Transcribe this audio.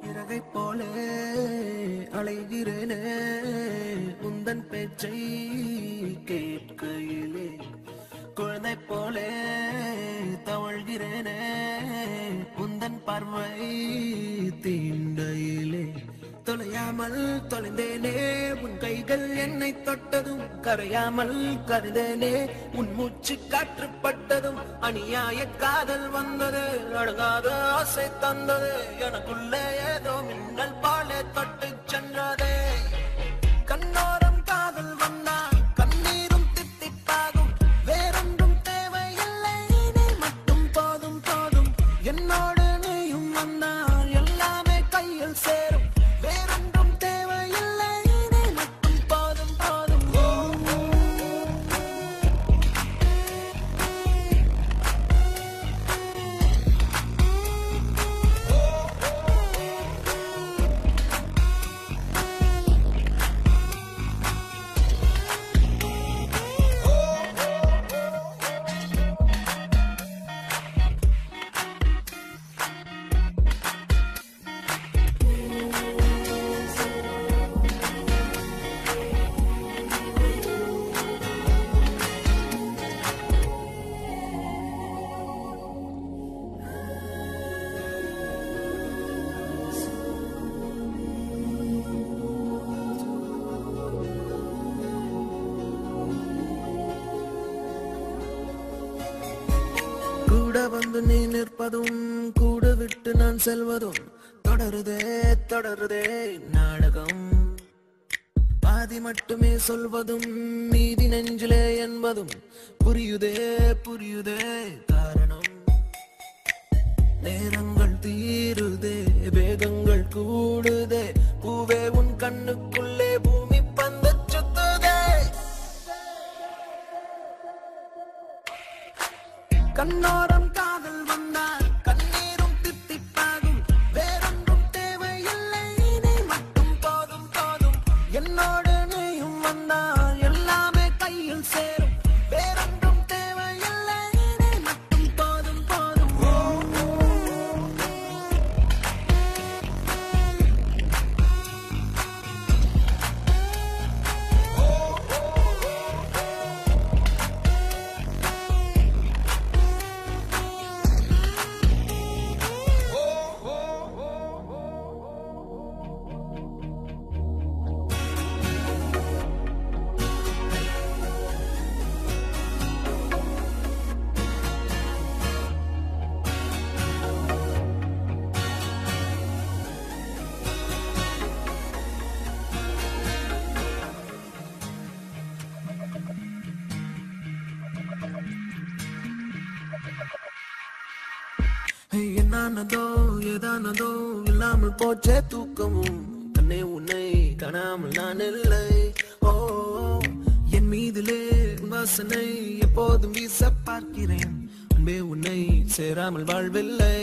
இறகை போலே அலைகிறேனே உந்தன் பேச்சை கேட்கையிலே குழந்தை போலே தவழ்கிறேனே உந்தன் பார்வை தீண்டையிலே தொலையாமல் தொலைந்தேனே உன் கைகள் என்னை தொட்டதும் கரையாமல் கருதேனே உன் மூச்சு காற்றுப்பட்டதும் அநியாய காதல் வந்தது அடங்காத ஆசை தந்தது எனக்குள்ளே ஏதோ மின்னல் பாலே தொட்டு சென்றதே கண்ணோரம் காதல் வந்தால் கண்ணீரும் தித்திப்பாகும் வேறொன்றும் தேவையில்லை நீ மட்டும் போதும் போதும் என்னோடு நீயும் வந்தால் எல்லாமே கையில் சேரும் வேறொன்றும் தேவையில்லை நீ மட்டும் போதும் போதும் கூட வந்து நீ நிற்பதும் கூட விட்டு நான் செல்வதும் தொடருதே தொடருதே நாடகம் பாதி மட்டுமே சொல்வதும் மீதி நெஞ்சிலே என்பதும் புரியுதே புரியுதே காரணம் நேரங்கள் தீருதே வேகங்கள் கூடுதே பூவே உன் கண்ணுக்குள்ளே பூமி பந்து சுத்துதே கண்ணோரம் காதல் வந்தால் கண்ணீரும் தித்திப்பாகும் வேறொன்றும் தேவையில்லை நீ மட்டும் போதும் போதும் என்னோடு நீயும் வந்தால் எல்லாமே கையில் சேரும் வேறொன்றும் தேவையில்லை நீ மட்டும் போதும் போதும் என்னானதோ ஏதானதோ இல்லாமல் போச்சே தூக்கமும் கண்ணே உன்னை காணாமல் நான் இல்லை ஓ என் மீதிலே வாசனை எப்போதும் வீச பார்க்கிறேன் அன்பே உன்னை சேராமல் வாழ்வில்லை